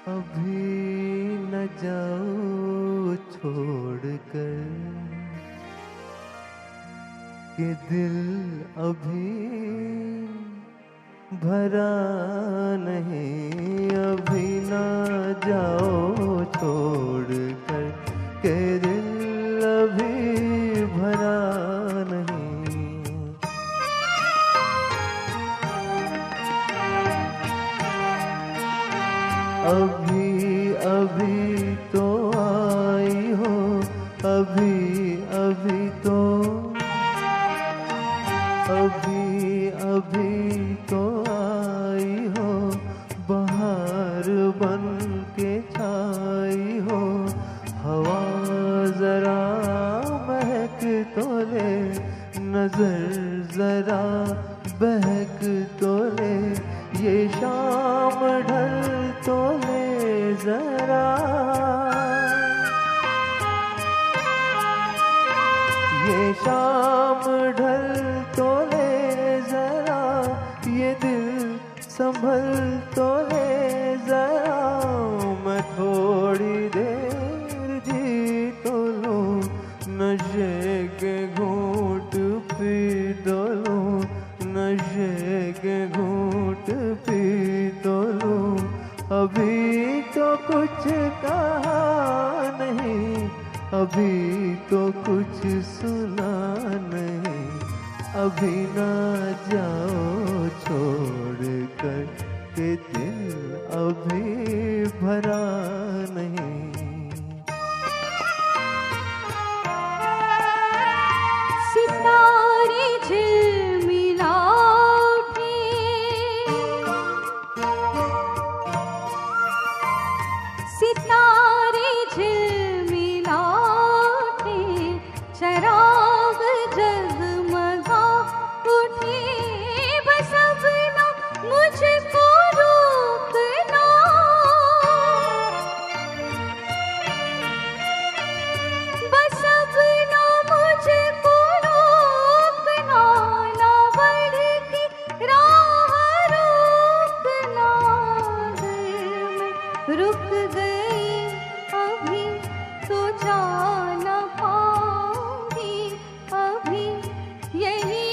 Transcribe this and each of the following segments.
अभी न जाओ छोड़ कर, कि दिल अभी भरा नहीं। अभी न जाओ छोड़ कर, कि दिल अभी भरा नहीं। अभी अभी तो आई हो, अभी अभी तो, अभी अभी तो आई हो, बहार बन के छाई हो। हवा जरा महक तो ले, नजर जरा बहक तो ले, ये शाम ढल तो ले जरा। ये शाम ढल तो ले जरा, ये दिल संभल तो ले जरा। मैं थोड़ी देर जी तो लूं, नशे के घूंट पी तो लूं, नशे के घूंट पी तो लूं। अभी तो कुछ कहा नहीं, अभी तो कुछ सुना नहीं। अभी ना जाओ छोड़ कर, के दिल अभी भरा नहीं। सितारे झिलमिला उठे, सितारे झिलमिला उठे, शराब जगमगा उठे। बस अब ना मुझको रोकना, बस अब ना मुझको रोकना, ना बढ़ के राह रोकना। अगर मैं रुक गई अभी तो जा न पाऊंगी, अभी यही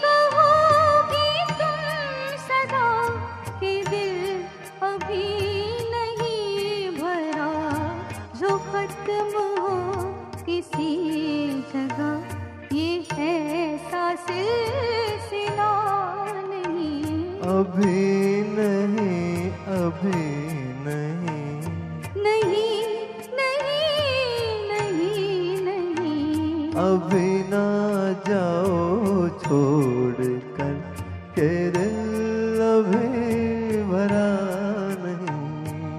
कहोगी तुम सदा, कि दिल अभी नहीं भरा। जो खत्म हो किसी जगह, ये ऐसा सिलसिला नहीं। अभी नहीं, अभी नहीं, नहीं नहीं नहीं नहीं, अभी ना जाओ छोड़